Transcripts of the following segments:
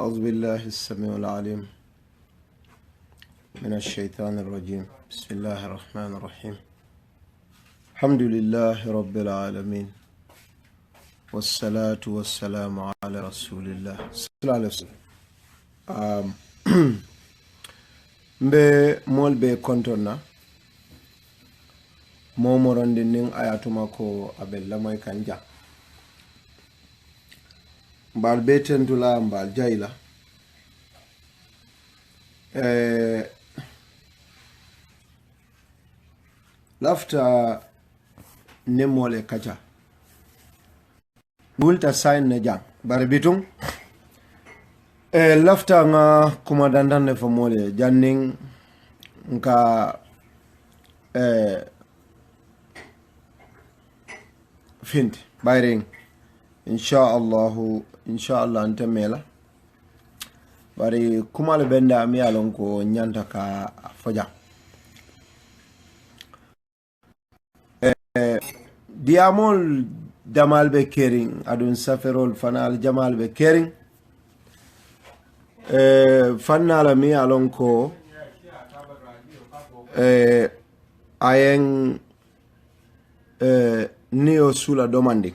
أعوذ بالله السميع العليم من الشيطان الرجيم بسم الله الرحمن الرحيم الحمد لله رب العالمين والصلاة والسلام على رسول الله صلى الله عليه وسلم mbe mol be kontonna momorande nin ayatuma ko abella moy kanja mbal be tentula mbal jayla lafta nemole kacha bulta sign ne jang bare bitung lafta nga kuma dandan ne famole janning nka fint bayring inshallah ante mela bari kuma le benda mi alon ko nyanta ka foja diamol damal be kering adun saferol fanal jamal be kering fannala mi alon ko ayen neo sula domandi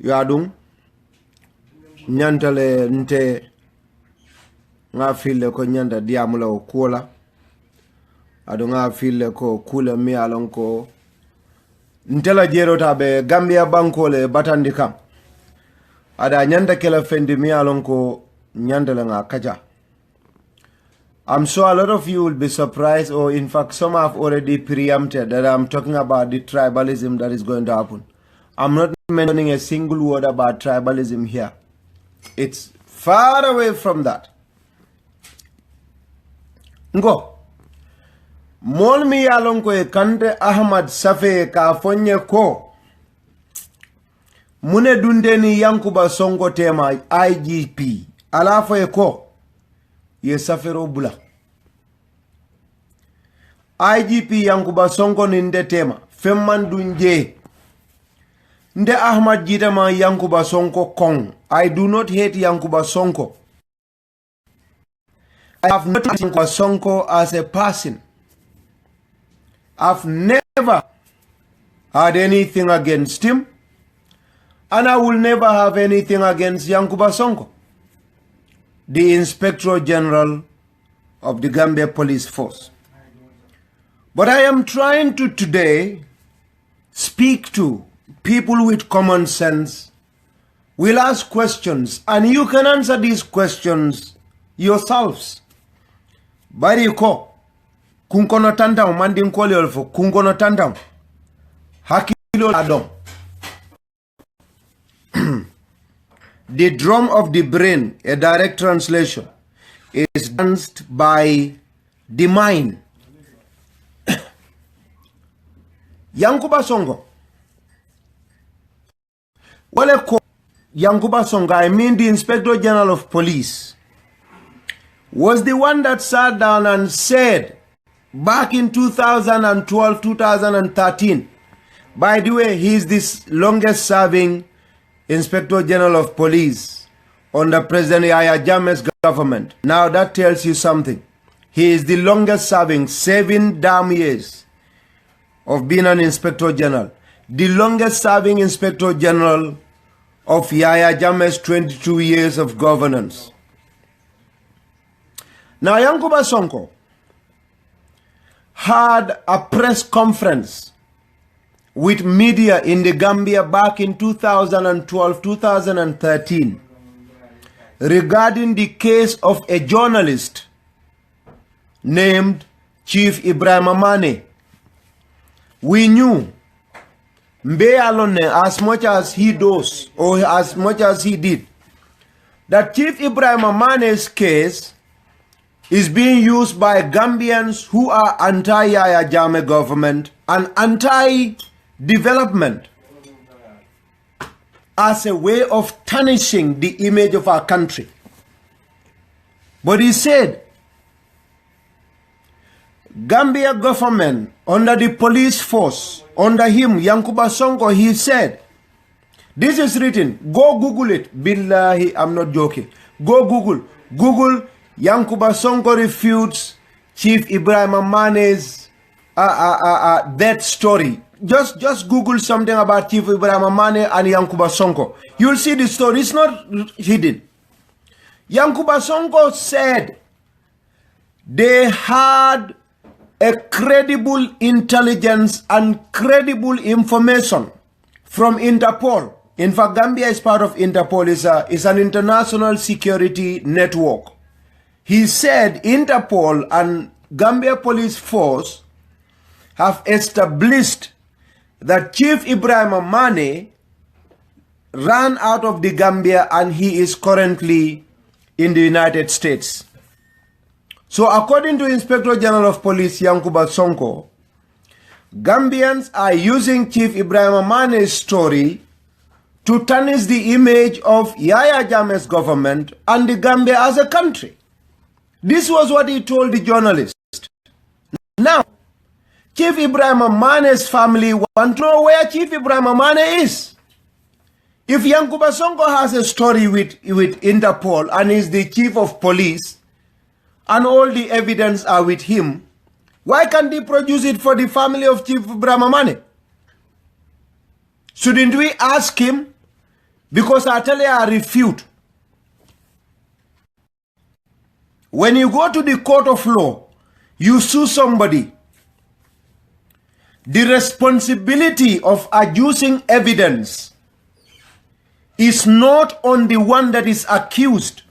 yadum nyantale nte nga fille ko nyanta diamula o kula adu nga fille ko kula mi alon ko ntela jerota be Gambia bankole batandi kam ada nyanta kela fendi mi alon ko nyantale nga kaja. I'm sure a lot of you will be surprised, or in fact some have already preempted that I'm talking about the tribalism that is going to happen. I'm not mentioning a single word about tribalism here. It's far away from that. Ngo. Mol mi yalon ko e kante Ahmad Safe ka fonye ko. Mune dundeni Yankuba Sonko tema IGP. Alafo e ko. Ye Safero bula. IGP Yankuba Sonko ninde tema. Femman dunje. Nde Ahmad Jitama Yankuba Sonko Kong. I do not hate Yankuba Sonko. I have not hated Yankuba Sonko as a person. I've never had anything against him. And I will never have anything against Yankuba Sonko, the Inspector General of the Gambia Police Force. But I am trying to today speak to people with common sense. Will ask questions, and you can answer these questions yourselves. Bariko, kunkono tantam mandin koli olfo, kunkono tantam, hakilo adom. The drum of the brain, a direct translation, is danced by the mind. Yankuba Sonko. Yankuba Sonko, I mean the Inspector General of Police, was the one that sat down and said back in 2012, 2013, by the way, he is the longest serving Inspector General of Police under President Yahya Jammeh's government. Now that tells you something. He is the longest serving, 7 damn years of being an Inspector General. The longest serving Inspector General of Yahya Jammeh's 22 years of governance. Now Yankuba Sonko had a press conference with media in the Gambia back in 2012, 2013 regarding the case of a journalist named Chief Ibrahim Amane. We knew Mbe Alone, as much as he does, or as much as he did, that Chief Ibrahim Amane's case is being used by Gambians who are anti-Yahya Jammeh government and anti-development as a way of tarnishing the image of our country. But he said, Gambia government under the police force, under him, Yankuba Sonko, he said This is written. Go Google it. Billahi, I'm not joking. Go Google. Google Yankuba Sonko refutes Chief Ibrahim Mane's death story. Just Google something about Chief Ibrahim Mane and Yankuba Sonko. You'll see the story. It's not hidden. Yankuba Sonko said they had a credible intelligence and credible information from Interpol. In fact, Gambia is part of Interpol. It's an international security network. He said Interpol and Gambia Police Force have established that Chief Ibrahim Mane ran out of the Gambia and he is currently in the United States. So according to Inspector General of Police Yankuba Sonko, Gambians are using Chief Ibrahim Mane's story to tarnish the image of Yaya Jammeh's government and the Gambia as a country. This was what he told the journalist. Now, Chief Ibrahim Mane's family want to know where Chief Ibrahim Mane is. If Yankuba Sonko has a story with Interpol and is the chief of police and all the evidence are with him, why can't he produce it for the family of Chief Ibrahim Mane? Shouldn't we ask him? Because I tell you, I refute. When you go to the court of law, you sue somebody. The responsibility of adducing evidence is not on the one that is accused.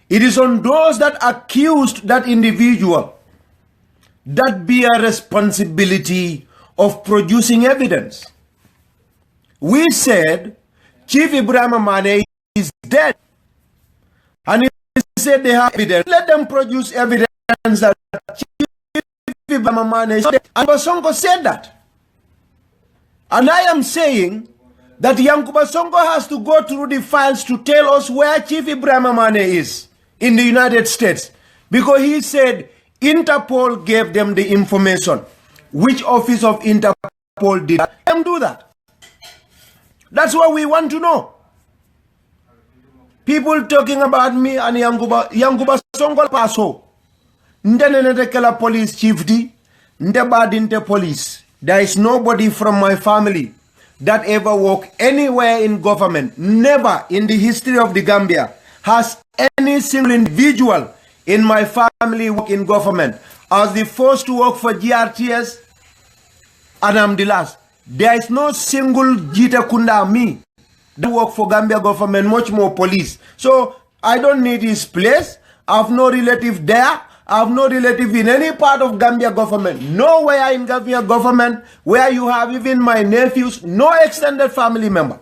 It is on those that accused that individual. That be a responsibility of producing evidence. We said Chief Ibrahim Mane is dead. And he said they have evidence. Let them produce evidence that Chief Ibrahim Mane is dead. And Sonko said that. And I am saying that Yankuba Sonko has to go through the files to tell us where Chief Ibrahim Mane is in the United States. Because he said Interpol gave them the information. Which office of Interpol did them do that? That's what we want to know. People talking about me and Yankuba Sonko paso. Ndenene kela police chief di. Ndeba dinte police. There is nobody from my family that ever worked anywhere in government. Never in the history of the Gambia has any single individual in my family work in government. I was the first to work for GRTS and I'm the last. There is no single Jita Kunda me that work for Gambia government, much more police. So I don't need his place. I have no relative there. I have no relative in any part of Gambia government. Nowhere in Gambia government where you have even my nephews, no extended family member.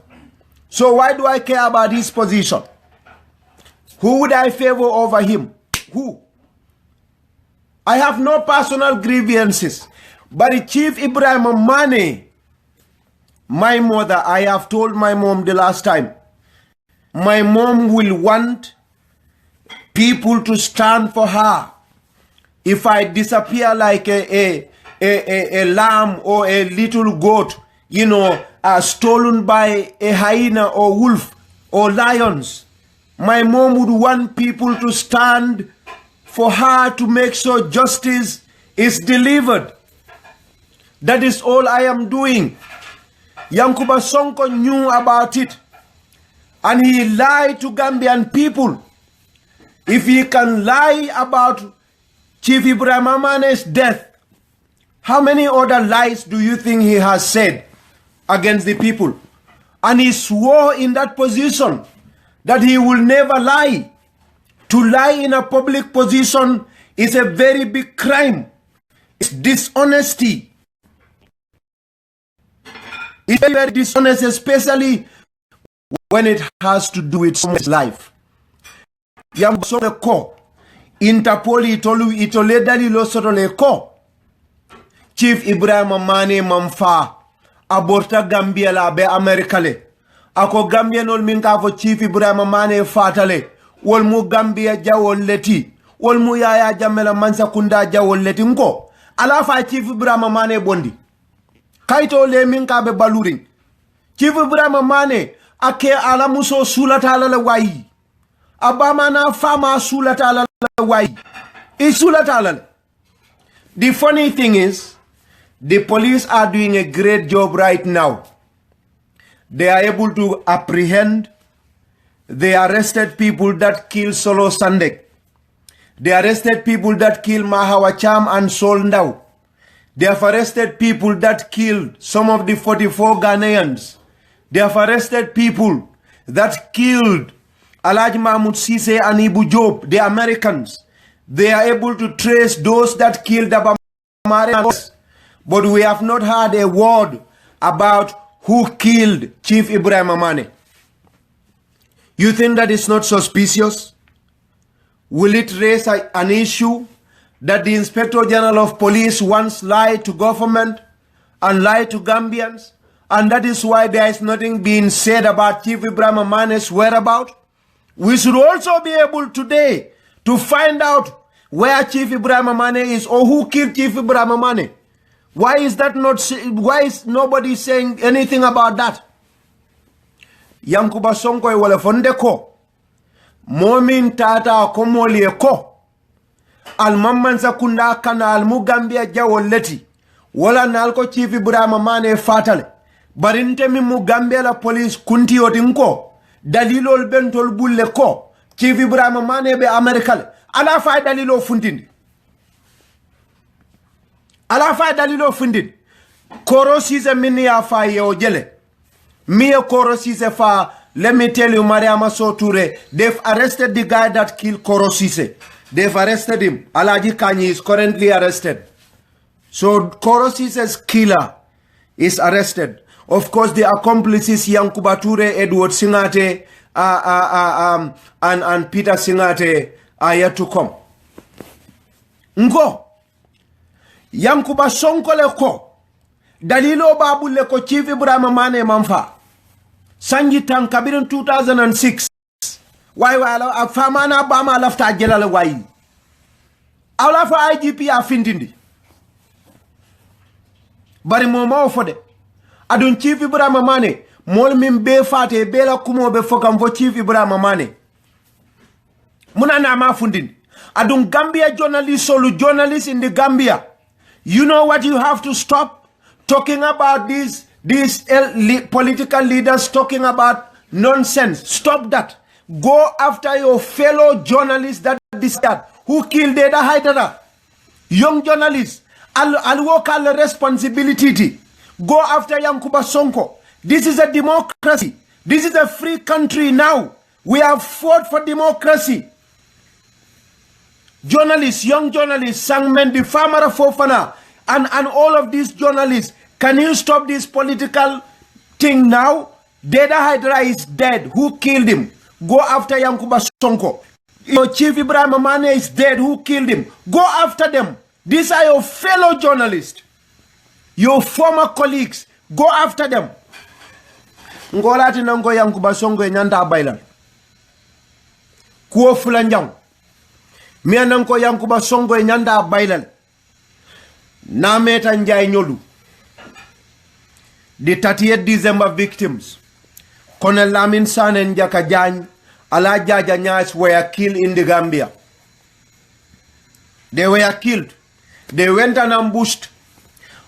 So why do I care about his position? Who would I favor over him? Who? I have no personal grievances. But Chief Ibrahim Mane, my mother, I have told my mom the last time, my mom will want people to stand for her. If I disappear like a lamb or a little goat, you know, stolen by a hyena or wolf or lions, my mom would want people to stand for her to make sure justice is delivered. That is all I am doing. Yankuba Sonko knew about it. And he lied to Gambian people. If he can lie about Chief Ibrahim Mane's death, how many other lies do you think he has said against the people? And he swore in that position that he will never lie. To lie in a public position is a very big crime. It's dishonesty. It's very dishonest, especially when it has to do with someone's life. Yamsome ko Interpol itole dalilo sotole ko Chief Ibrahim Mane mamfa aborta Gambia la be America le ako Gambia nol minka fo Chief Ibrahim Mane fatale wol mu Gambia jawol leti wol mu Yaya Jammeh mansa kunda jawol leti nko ala fa Chief Ibrahim Mane bondi kaito le minka be baluring Chief Ibrahim Mane ake ala muso sulata ala wayi abama na fama sulata ala wayi isulata ala. The funny thing is, the police are doing a great job right now. They are able to apprehend. They arrested people that killed Solo Sandek. They arrested people that killed Mahawacham and Soldau. They have arrested people that killed some of the 44 Ghanaians. They have arrested people that killed Alhaji Mahmoud Sise and Ibu Job, the Americans. They are able to trace those that killed Abamare. But we have not heard a word about who killed Chief Ibrahim Amane. You think that is not suspicious? Will it raise an issue that the Inspector General of Police once lied to government and lied to Gambians? And that is why there is nothing being said about Chief Ibrahim Amane's whereabouts? We should also be able today to find out where Chief Ibrahim Amane is or who killed Chief Ibrahim Amane. Why is that not? Why is nobody saying anything about that? Yankuba Sonko e wala fonde ko. Momin tata ko molie ko. Al mamman sakunda kana al mugambia jawoleti. Wala nalko Chief Ibrahim Amane fatale. Barinte mi mugambia la police kunti otinko. Dalilol bentol bulle ko. Chief Ibrahim Amane be Amerikale. Ala fay dalilo fundindi. Ala fay dalilo fundindi. Koro size mini ya fay yo jele. Mie Koro Sise fa, let me tell you, Mariama Soture, they've arrested the guy that killed Koro Sise. They've arrested him. Alaji Kanyi is currently arrested. So Koro Sise's killer is arrested. Of course, the accomplices Yankuba Ture, Edward Singate, and Peter Singate are yet to come. Ngo Yankuba Sonkole ko dalilo babu le ko Chief Ibrahim Amane manfa sanji tan kabirin 2006 why wala famana bama lafta jelala wayi awla fa IGP a findindi bari moma fode adun Chief Ibrahim Amane mol min be fate be la kumo be fokam fo Chief Ibrahim Amane muna na ma fundindi adun Gambia journalists in the Gambia. You know what you have to stop talking about these political leaders talking about nonsense. Stop that. Go after your fellow journalists that decide who killed Deda Haidara. Young journalists, I'll work on the responsibility. Go after Yankuba Sonko. This is a democracy. This is a free country now. We have fought for democracy. Journalists, young journalists, Sangmen, the Farmer Fofana, and all of these journalists, can you stop this political thing now? Deda Hydra is dead. Who killed him? Go after Yankuba Sonko. Your Chief Ibrahim Amane is dead. Who killed him? Go after them. These are your fellow journalists. Your former colleagues. Go after them. Ngolati nango Yankuba Sonko nyanda bailan. Kuo fulanjang. Mia nanko Yankuba Sonko nyanda bailan. Na meta njay nyolu. The 38 December victims, Colonel Lamin San and Jaka Jan, Alaja Janyas were killed in the Gambia. They were killed. They went and ambushed.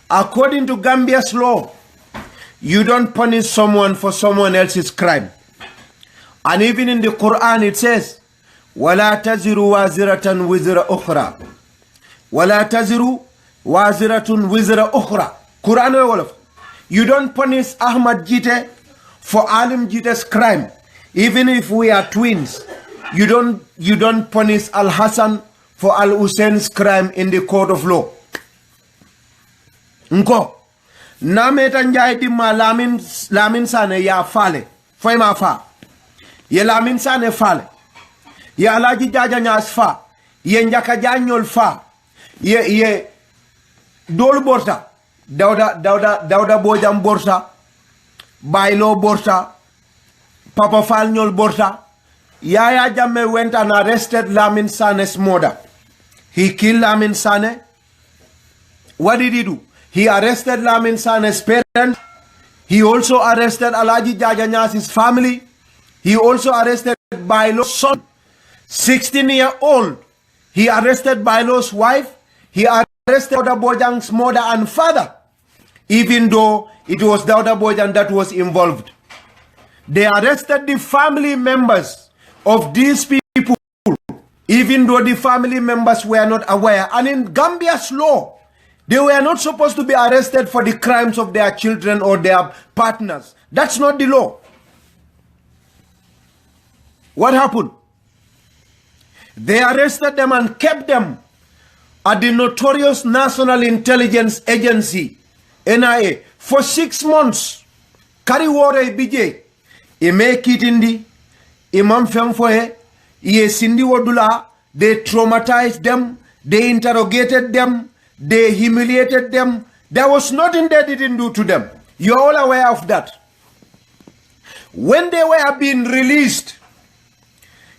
According to Gambia's law, you don't punish someone for someone else's crime. And even in the Quran it says, وَلَا تَزِرُ وَازِرَةً وِزْرَ أُخْرَى وَلَا تَزِرُ وَازِرَةٌ وِزْرَ أُخْرَى. Quran Wolof. You don't punish Ahmad Jite for Alim Jite's crime. Even if we are twins, you don't punish Al Hassan for Al Hussein's crime in the court of law. Nko na meta njay di ma Lamin Sane ya fale foy ma fa ye Lamin Sane fale ye Alaji Jaja Nyas fa ye Njaka Janyol fa ye Dol Borta Dauda Bojam Borta, Bailo Borta, Papa Falnyol Borta. Yaya Jammeh went and arrested Lamin Sane's mother. He killed Lamin Sane. What did he do? He arrested Lamin Sane's parents. He also arrested Alaji Jajanyasi's family. He also arrested Bailo's son, 16-year-old. He arrested Bailo's wife. He arrested Dauda Bojang's mother and father, even though it was Dauda Bojang that was involved. They arrested the family members of these people, even though the family members were not aware. And in Gambia's law, they were not supposed to be arrested for the crimes of their children or their partners. That's not the law. What happened? They arrested them and kept them at the notorious National Intelligence Agency, NIA, for 6 months. Kariwore BJ, Ime Kitindi, Imam Femfoe, Ye Sindi Wodula, they traumatized them, they interrogated them, they humiliated them. There was nothing they didn't do to them. You're all aware of that. When they were being released,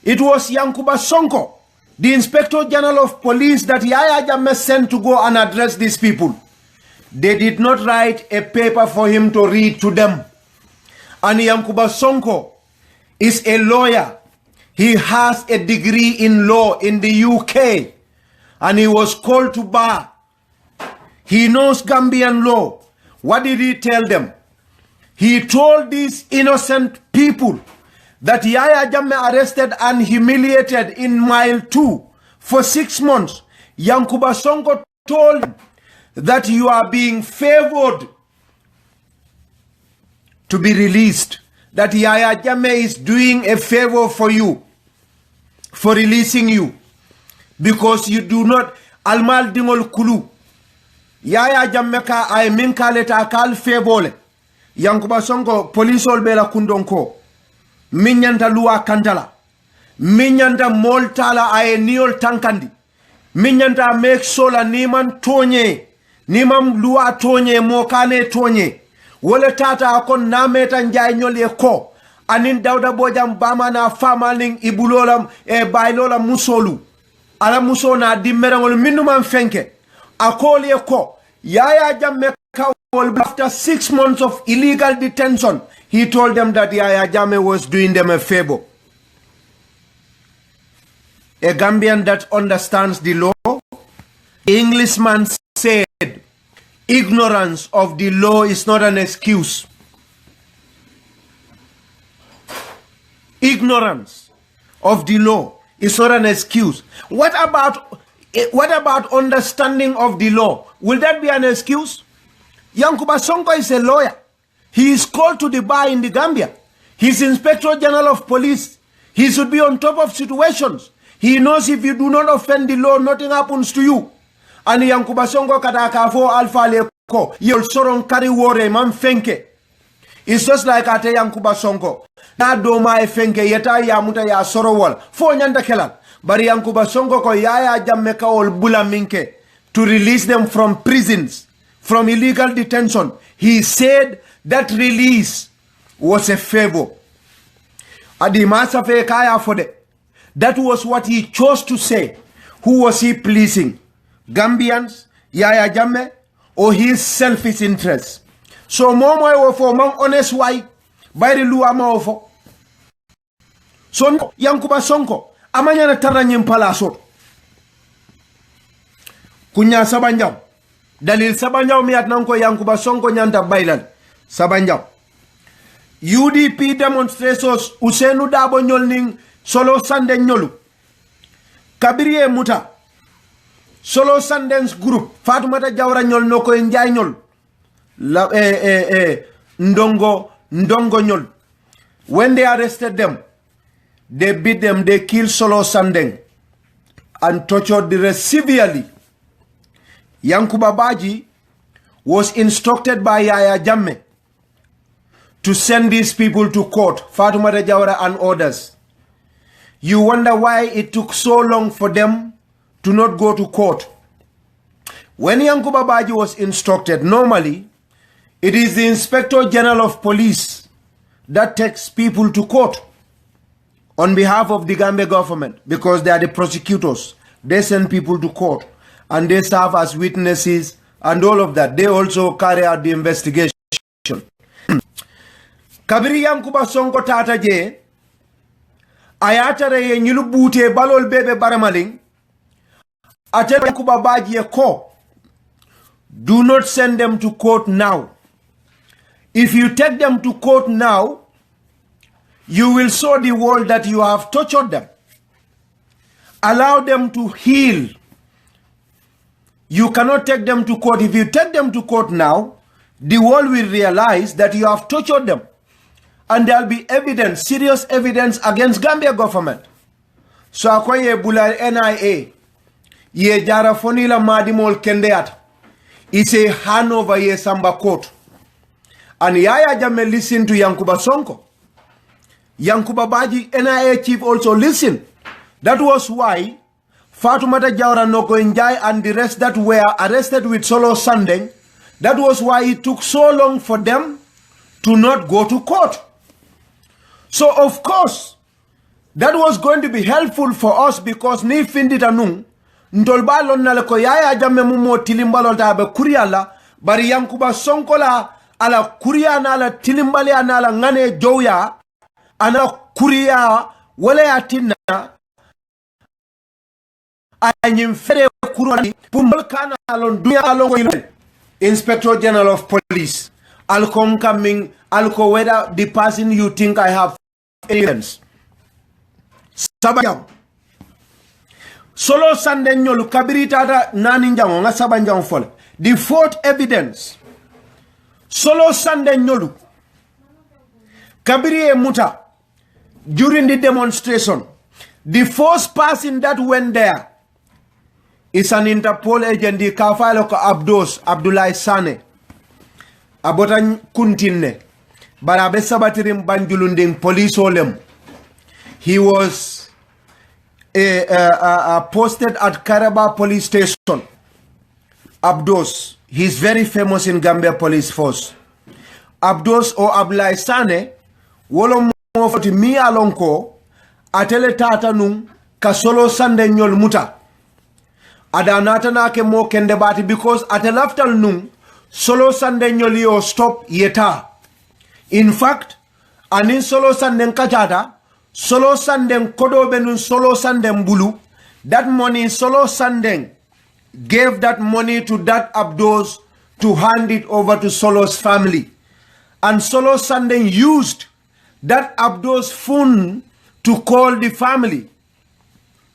it was Yankuba Sonko, the Inspector General of Police, that Yahya Jammeh sent to go and address these people. They did not write a paper for him to read to them. And Yankuba Sonko is a lawyer. He has a degree in law in the UK. And he was called to bar. He knows Gambian law. What did he tell them? He told these innocent people that Yahya Jammeh arrested and humiliated in Mile 2 for 6 months. Yankuba Sonko told them that you are being favored to be released. That Yahya Jammeh is doing a favor for you, for releasing you, because you do not almal dingol kulu. Yahya Jammeh ka ay min kaleta kal fevole. Yankuba Sonko police ol bela kundonko. Minyanta luwa kantala. Minyanta moltala ay niol tankandi. Minyanta make sola niman tonye. Nimam luwa tonye mokane tonye. Wole tata akon nameta njay nyole ko. Anin Dauda Bojang bama na famaling ibulolam bailola musolu. Ala muso na dimmerangol minuman fenke. Akoli ko. Yahya Jammeh after 6 months of illegal detention, he told them that Yahya Jammeh was doing them a favor. A Gambian that understands the law, the Englishman said, ignorance of the law is not an excuse. Ignorance of the law is not an excuse. What about understanding of the law? Will that be an excuse? Yankuba Sonko is a lawyer. He is called to the bar in the Gambia. He's Inspector General of Police. He should be on top of situations. He knows if you do not offend the law, nothing happens to you. And Yankuba Sonko kataka fo alfa leko. Yol soron kari wore man fenke. It's just like ate Yankuba Sonko. Na doma e fenke yeta ya muta ya soro wal. Fo nyanda kelal. Bari Yankuba Sonko ko Yahya Jammeh ka ol bula minke to release them from prisons, from illegal detention. He said that release was a favor. Adi masafe kaya fode. That was what he chose to say. Who was he pleasing? Gambians, Yahya Jammeh, or his selfish interests? So momo e wofo man honest way bayri luwa ma wofo. So Yankuba Sonko amanya na tara nyimpala so. Kunya sabanjaw. Dalil sabanjaw miyat nanko Yankuba Sonko nyanta bailal. Sabanjaw. UDP demonstrators Usenu Dabo nyolning solo sande nyolu. Kabiriye muta. Solo Sundance group. Fatoumata Jawara nyol noko njay nyol. Ndongo nyol. When they arrested them, they beat them, they killed Solo Sandeng and tortured the rest severely. Yankuba Baji was instructed by Yahya Jammeh to send these people to court, Fatoumata Jawara and others. You wonder why it took so long for them to not go to court. When Yankuba Baji was instructed, normally it is the Inspector General of Police that takes people to court on behalf of the Gambia government, because they are the prosecutors. They send people to court and they serve as witnesses and all of that. They also carry out the investigation. kabiri Yankuba Sonko tata je ayatare ye nyilu bute balol bebe baramaling atele Yankuba Baji ko do not send them to court now. If you take them to court now, you will show the world that you have tortured them. Allow them to heal. You cannot take them to court. If you take them to court now, the world will realize that you have tortured them. And there will be evidence, serious evidence against Gambia government. So akoye bula NIA, ye jara fonila madimol kendeat. It's a handover ye samba court. And Yaya Jammeh listened to Yankuba Sonko. Yankuba Baji, NIA chief, also listened. That was why Fatoumata Jawara Noko Njai and the rest that were arrested with Solo Sandeng, that was why it took so long for them to not go to court. So of course, that was going to be helpful for us because ni findi tanung ntolbalon na ko Yaya Jammeh mumo tilimbalo tabe kuriala bari Yankuba Sonko la ala kuria na ala tilimbale na ala ngane joya ana kuria wala yatina anyim fere kurani pumbal kana alon dunya alon Inspector General of Police alcom coming alco whether the person you think I have evidence sabajam Solo Sandeng nyolu kabirita nani njango nga sabanjang fole. The fourth evidence Solo Sandeng nyolu kabiri muta during the demonstration. The first person that went there is an Interpol agent, the Kafalo Abdullah Sane. Abotan kuntine. Barabe sabatirim banjulunding police olem. He was posted at Karaba police station. Abdos. He's very famous in Gambia police force. Abdos or Abdullah Sane wolo mo foti mi alonko atele tata nung ka Solo Sandeng nyol muta. Adanata na ke mo kende bati because atele after nung Solo Sandeng nyol yo stop yeta. In fact, anin Solo Sandeng kajata, Solo Sandeng kodo benun Solo Sandeng bulu, that money Solo Sandeng gave that money to that Abdos to hand it over to Solo's family. And Solo Sandeng used that Abdos phone to call the family.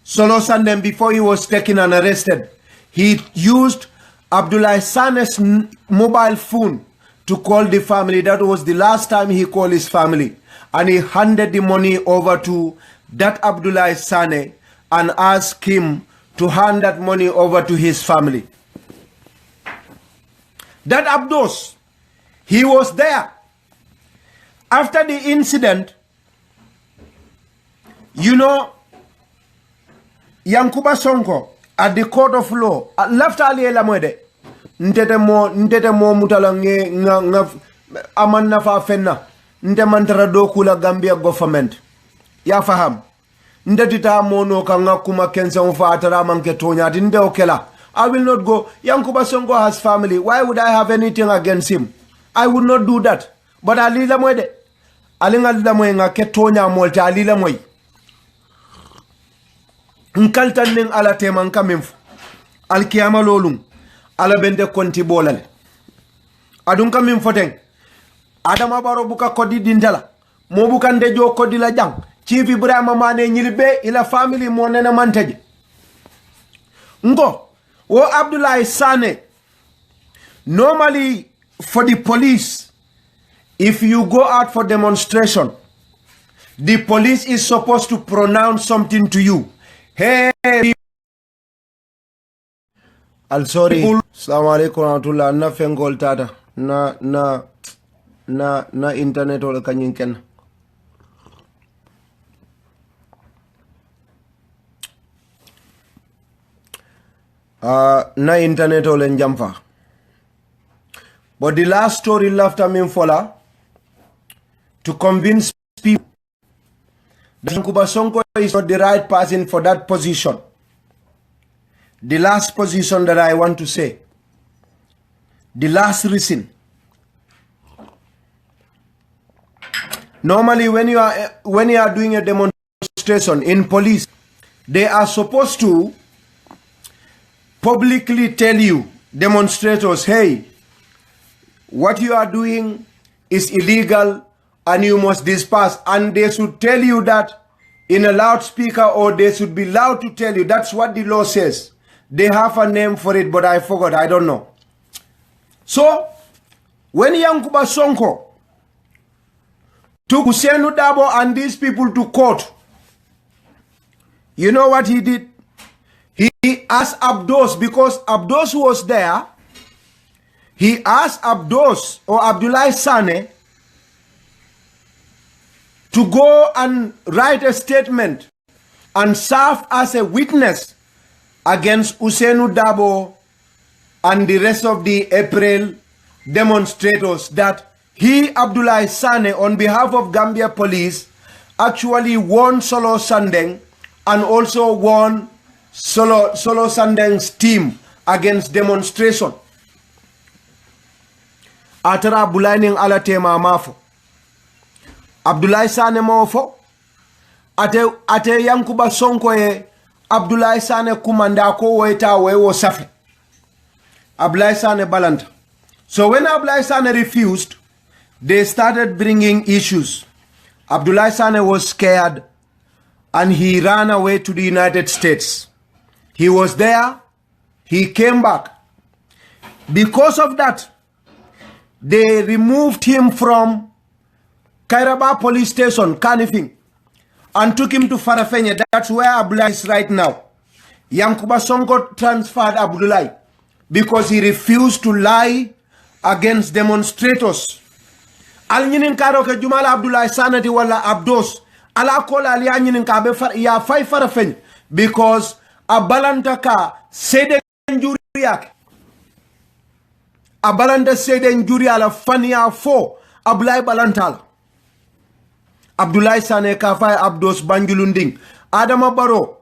Solo Sandeng, before he was taken and arrested, he used Abdullah Sane's mobile phone to call the family. That was the last time he called his family. And he handed the money over to that Abdullah Sane and asked him to hand that money over to his family. That Abdos, he was there. After the incident, you know, Yankuba Sonko at the court of law, left Ali Elamwede, ntete mo mutalange nga amanna fa fenna, nte mantara do kula Gambia government. Ya faham. Ndetita mono kanga kuma kensa mfa atara manke tonya, nde okela. I will not go. Yankuba Sonko has family. Why would I have anything against him? I would not do that. But Ali Lamwede, alinga lamwe nga ketonya molta alila moy nkaltan ning ala teman kamemfu alkiyama lolum ala bende konti bolale adun kamim foten adama baro buka kodi dindala mo buka ndejo kodi la jang chief Ibrahima Mane nyilbe ila family mo nena manteje ngo o Abdullah Sane. Normally for the police, if you go out for demonstration, the police is supposed to pronounce something to you. Hey, I'm sorry. Assalamu alaikum warahmatullah. Na fengol tata. Na internet wala kanyinken. Na internet wala njamfa. But the last story left Fola to convince people that Yankuba Sonko is not the right person for that position. The last position that I want to say, the last reason Normally, when you are doing a demonstration in police, they are supposed to publicly tell you, demonstrators, hey, what you are doing is illegal and you must disperse. And they should tell you that in a loudspeaker, or they should be loud to tell you. That's what the law says. They have a name for it, but I forgot. I don't know. So, when Yankuba Sonko took Ousainou Darboe and these people to court, you know what he did? He asked Abdos, because Abdos was there, he asked Abdos or Abdoulaye Sane to go and write a statement and serve as a witness against Ousainou Darboe and the rest of the April demonstrators, that he, Abdoulaye Sane, on behalf of Gambia Police, actually won Solo Sandeng and also won Solo Sandeng's team against demonstration. Atara bulaining ala tema mafo. Abdoulaye Sane mofo. Ate Yankuba Sonko e Abdoulaye Sane kumanda ko weta wewo safi. Abdoulaye Sane balanta. So when Abdoulaye Sane refused, they started bringing issues. Abdoulaye Sane was scared and he ran away to the United States. He was there, he came back. Because of that, they removed him from Kairaba police station, Kanifing, and took him to Farafenye. That's where Abdoulaye is right now. Yankuba Sonko transferred Abdoulaye because he refused to lie against demonstrators. Al nyinin karo ke Jumala Abdoulaye Sanati wala Abdos ala kola ali nyinin ka be ya fay Farafenye because abalanta ka sede njuriak abalanta sede njuri ala fania fo Abdoulaye balantal Abdoulaye Sane ka fay Abdos Banjulunding Adama Barrow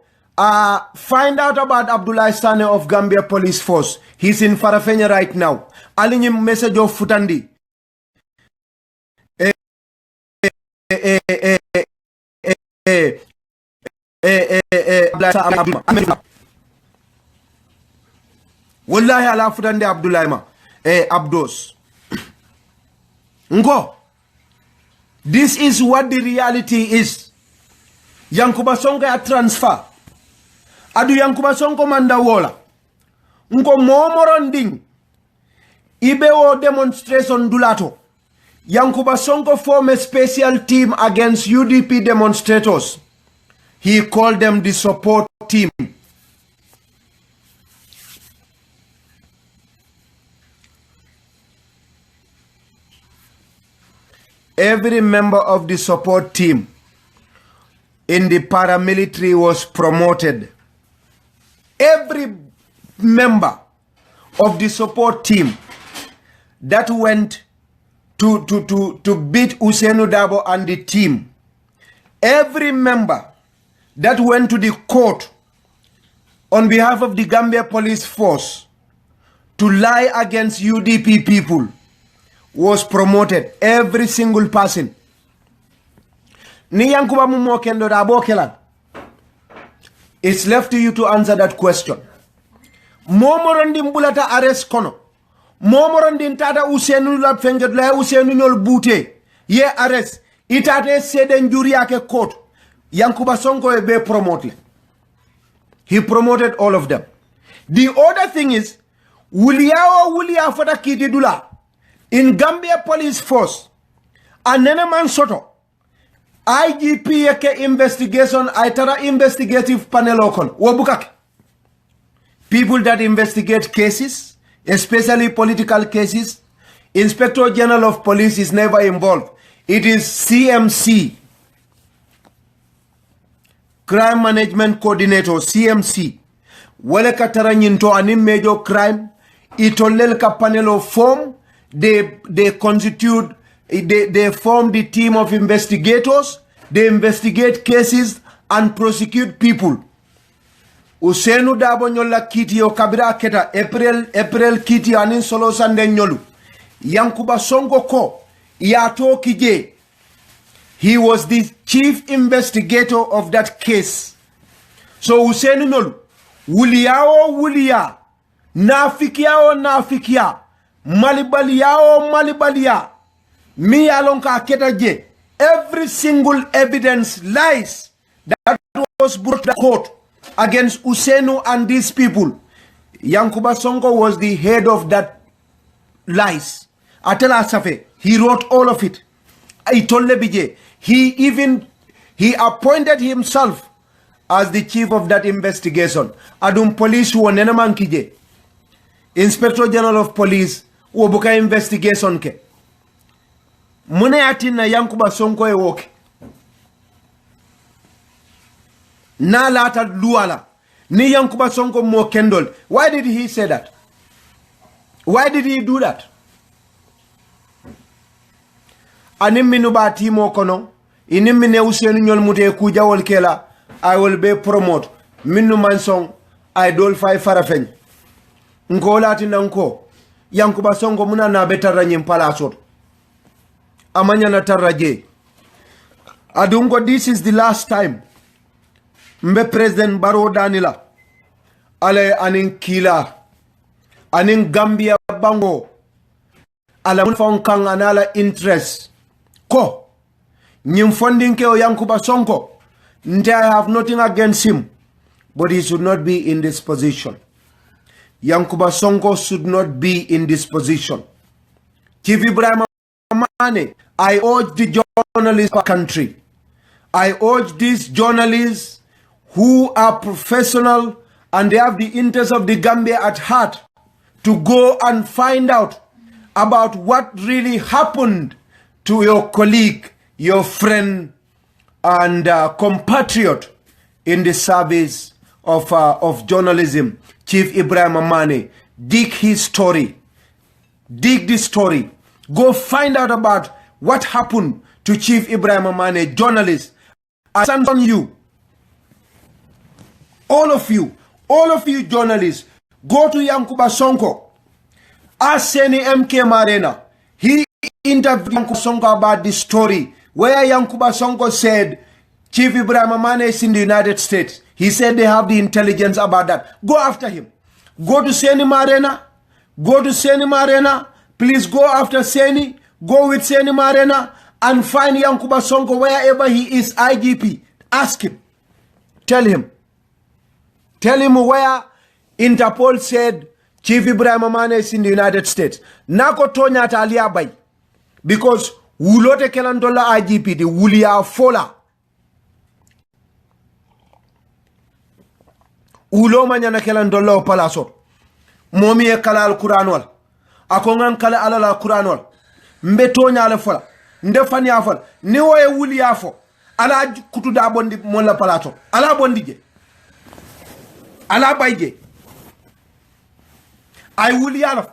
find out about Abdoulaye Sane of Gambia Police Force. He's in Farafenye right now. Alinyi message of Futandi. Wallahi ala Futandi Abdoulaye ma Abdos. Ngo. This is what the reality is. Yankuba Sonko ya transfer. Adu Yankuba Sonko manda wola. Nko momoronding. Ibeo demonstration dulato. Yankuba Sonko formed a special team against UDP demonstrators. He called them the support team. Every member of the support team in the paramilitary was promoted. Every member of the support team that went to beat Ousainou Darboe and the team, every member that went to the court on behalf of the Gambia Police Force to lie against UDP people was promoted. Every single person. Ni Yankuba Mumo Kendo Darboe Kelan. It's left to you to answer that question. Momorondi mbulata arrest kono. Momorondi tada Ousainou la fenged la Ousainou nyol bute. Ye arrest. Itate sede njuri yake court. Yankuba Sonko ebe promoted. He promoted all of them. The other thing is, Wulia fata kiti dula. In Gambia Police Force, anene man soto, IGP yake investigation, aitara investigative panel okon, wabukake. People that investigate cases, especially political cases, Inspector General of Police is never involved. It is CMC, Crime Management Coordinator, CMC. Wale katara nyinto anim major crime, itolel ka panel of form. They constitute, they form the team of investigators. They investigate cases and prosecute people. Ousainou Darboe nyola kiti yo kabira keta April kiti anin Solo Sandeng nyolu. Yankuba Sonko ko yato kije. He was the chief investigator of that case. So Hussein Nolu, wuliya, nafikia, malibalia, mi alonka ketaje. Every single evidence lies that was brought to court against Usenu and these people. Yankuba Sonko was the head of that lies. Atela Safe, he wrote all of it. Itolle Bije. He appointed himself as the chief of that investigation. Adum police wo nenaman kije. Inspector General of Police wo buka investigation ke. Mune atina Yankuba Sonko e woke. Na lata luala. Ni Yankuba Sonko mo kendol. Why did he say that? Why did he do that? Anim minuba timo kono. Inim mine Usenu nyol mute kuja wol kela. I will be promote. Minu mansong. I dol fay farafeng. Nko lati nanko. Yankuba Sonko muna na betara nyimpala sot. Amanya na taraje. Adungo, this is the last time. Mbe President Barrow Danila. Ale anin kila. Anin Gambia bango. Ala munfong kang anala interest. Ko. Nyim funding ke o Yankuba Sonko. Nte I have nothing against him. But he should not be in this position. Yankuba Sonko should not be in this position. Chief Ibrahim Mane, I urge the journalists of the country. I urge these journalists who are professional and they have the interest of the Gambia at heart to go and find out about what really happened to your colleague, your friend, and compatriot in the service of journalism, Chief Ibrahim Mane. Dig his story. Dig this story. Go find out about what happened to Chief Ibrahim Mane, journalist. I stand on you. All of you journalists, go to Yankuba Sonko. Ask Seni MK Marena. He interviewed Yankuba Sonko about this story where Yankuba Sonko said Chief Ibrahim Mane is in the United States. He said they have the intelligence about that. Go after him. Go to Seni Marena. Go to Seni Marena. Please go after Seni. Go with Seni Marena and find Yankuba Sonko wherever he is, IGP. Ask him. Tell him. Tell him where Interpol said Chief Ibrahim Mane is in the United States. Nako tonya talia bay. Because wulote kelandola IGP di wulia fola. Ulo manyana kelandola opalaso. Momi e kala al-Quranwal. Akongan kala ala al-Quranwal. Mbe tonya ale fola. Nde fani afol. Niwo e wulia fo. Ala kutuda bondi mola palaso. Ala bondi je. Ala bayje. Ay wuliya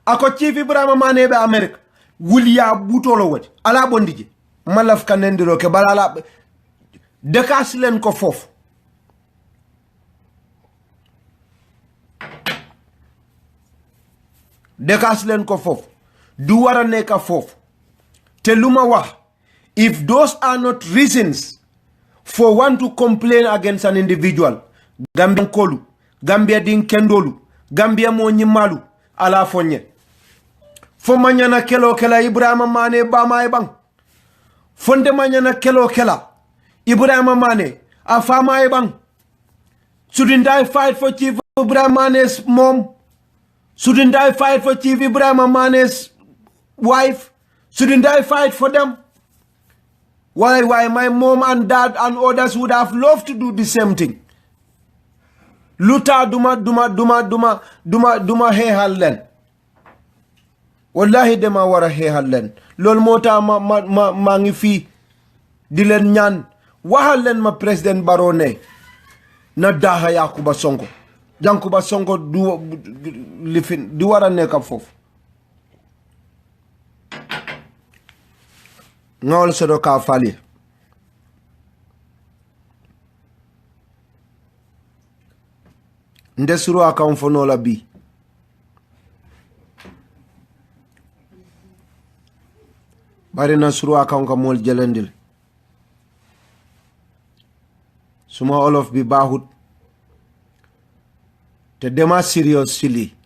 ako Chief Ibrahim Mane be America. Wuliya butolo wati. Ala bondije. Malaf kanendiro ke balala dekas len ko fof. Dekas len ko fof. Du wara neka fof. Te luma wax. If those are not reasons for one to complain against an individual, Gambia kolu, Gambia din kendolu, Gambia mo nyimalu, ala fonye. Fo manyana kelo kela Ibrahim Mane ba may bang. Fonde manyana kelo kela Ibrahim Mane afa may bang. Shouldn't I fight for Chief Ibrahim Mane's mom? Shouldn't I fight for Chief Ibrahim Mane's wife? Shouldn't I fight for them? Why my mom and dad and others would have loved to do the same thing. Luta duma he hallen. Wallahi dema wara he hallen. Lol mota ma ngi fi di len ñaan waxal len ma President Barrow ne na daha Yankuba Sonko. Yankuba Sonko du wara nekk fofu. Ngol sodo ka fali. Ndesuru akamfono la bi. Bari na suru akam ka mol jelendil. suma olof bi baaxut te dema serious ci lii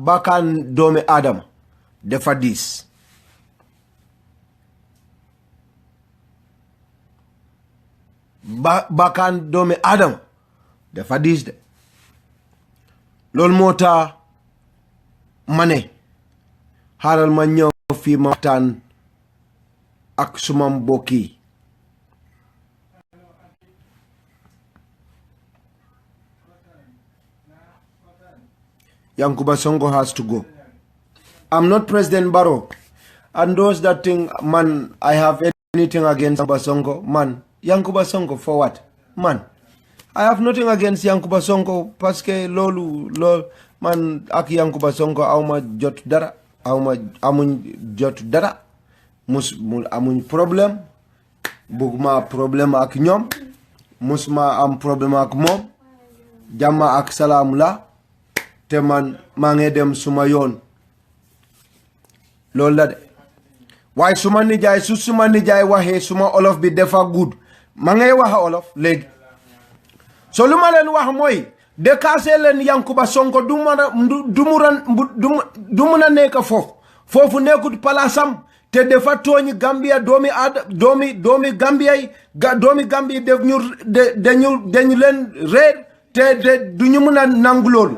bakkan doomi Adama dafa diis bakkan doomi Adama dafa diis de loolu moo tax ma ne xaaral ma ñëw fii ma waxtaan ak suma mbokk yi Yankuba Sonko has to go. I'm not President Barrow. And those that think, man, I have anything against Yankuba Sonko, man, Yankuba Sonko for what? Man, I have nothing against Yankuba Sonko parce que lol man ak Yankuba Sonko awma jot dara, amuñ jot dara. Amuñ problème. Buguma problème ak ñom. Musma am problème ak mom. Jàmma ak salaam la. Te man maa ngi dem suma yoon loolu la de waaye suma nijaay waxee suma olof bi dafa gudd ma ngay waxa olof léegi so lu ma leen wax mooy décaissé leen Yankuba Sonko du mun a nekk foofu nekkut palaasam te dafa tooñ Gambia doomi Gambia yi doomi Gambia dañu leen réer te duñu mun a nangu loolu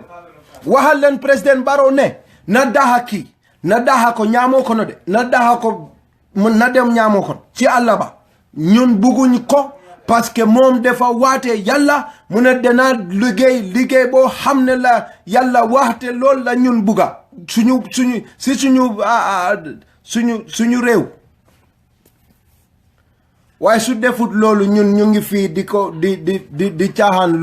waxal leen président Barrow ne na daha kii na daha ko ñaamoo ko no de na daha ko na dem ñaamoo ko ci àll ba ñun bugguñ ko parce que moom dafa waate yàlla mu ne dana liggéey boo xam ne la yàlla waate loolu la ñun bugga suñu réew waaye su defut loolu ñun ñu ngi fii di caaxaan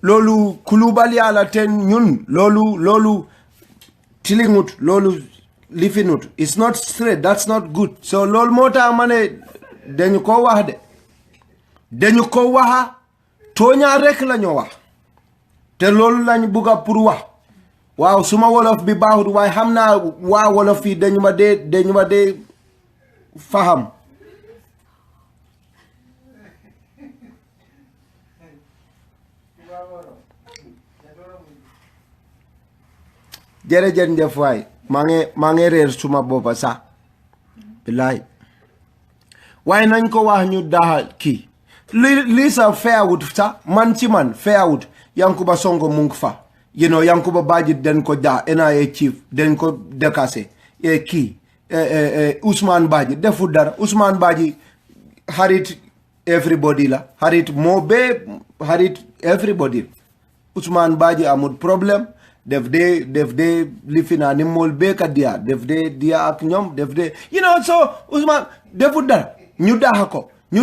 loolu kulubal yàlla te ñun loolu tilingut loolu lifinut it's not straight that's not good so loolu moo tax ma ne dañu ko wax tooñaa rek la ñoo wax te loolu lañ bugga pour wax waaw suma wolof bi baaxut waaye xam naa waa wolof yi dañu ma dee faham jërëjëf waay maa ngi réer suma boppa sax bilaay waaye nañ ko wax ñu daha kii lii sa feewut sax man feewut Yankuba Sonko mu ngi fa Yankuba Badji den ko NIA chief den ko décaissé kii Ousmane Badji deful dara Ousmane Badji xarit everybody la xarit moo bee xarit everybody Ousmane Badji amul problème def de lifina ni mol beka dia def de dia ak ñom def de so Ousmane defut dara ñu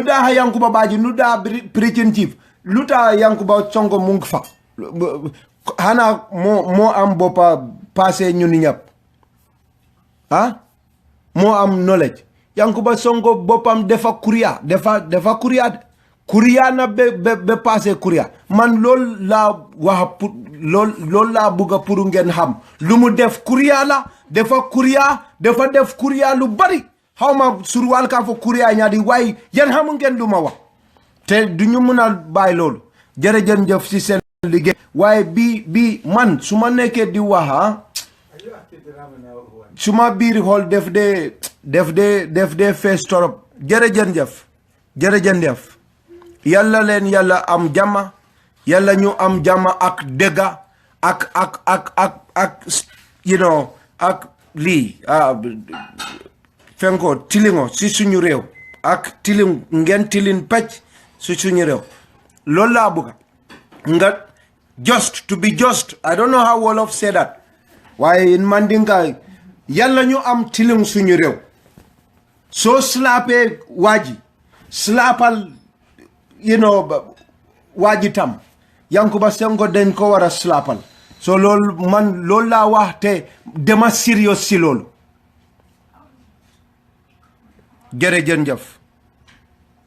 daha Yankuba Badji ñu daha preaching chief luta Yankuba Sonko mu ngi fa hana mo am bopa passé ñun ñep mo am knowledge Yankuba Sonko bopam defa kuriya na be passé kuriya man lool la wax lool la buga pour ngeen xam lu mu def kuriya la dafa def kuriya lu bari xawma surwal ka fo kuriya ñaadi way yeen xam ngeen lu ma wax te duñu mëna bay lool jërëjëf ci seen liggéey waaye bi man suma nekkee di wax suma biir xool def de fees torop jërëjëf yàlla leen yàlla am jàmma yàlla ñu am jàmma ak dëgga ak ak lii fenko tilingo si suñu réew ak ngeen tilin pecc si suñu réew loolu laa bëgga nga just to be just I don't know how Wolof say that waaye in Mandinka yàlla ñu am tiling suñu réew soo slaapee waaji slaapal waaji tam Yankuba Sonko dañ ko war a slaapal so loolu laa wax te dema serious si loolu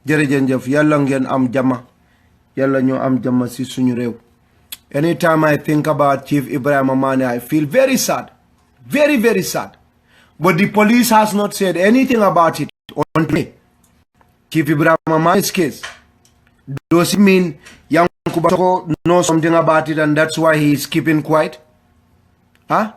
jërëjëf yàlla ngeen am jàmma yàlla ñu am jàmma si suñu réew anytime I think about Chief Ibrahima Manneh I feel very sad very very sad But the police has not said anything about it until Chief Ibrahim Mane's case. Does it mean Yankuba Sonko knows something about it and that's why he is keeping quiet? Huh?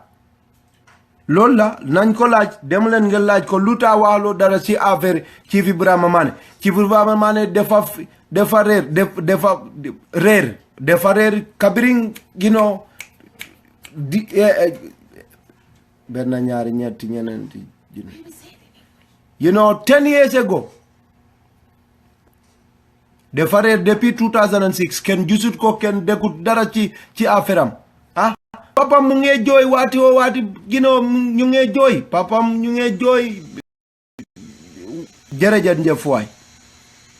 Lola, nañ ko laaj dem leen ngeen laaj ko luta waalo dara ci affaire Chief Ibrahim Mane. Chief Ibrahim Mane defa reer kabiring, you know, benna ñaari ñetti ñenenti, you know, 10 years ago. Defa reer depuis 2006 ken jusut ko ken dekut dara ci affaire am. Papa mu ngi joy wati o wati gino ñu ngi joy papa ñu ngi joy jërëjëf njëf waay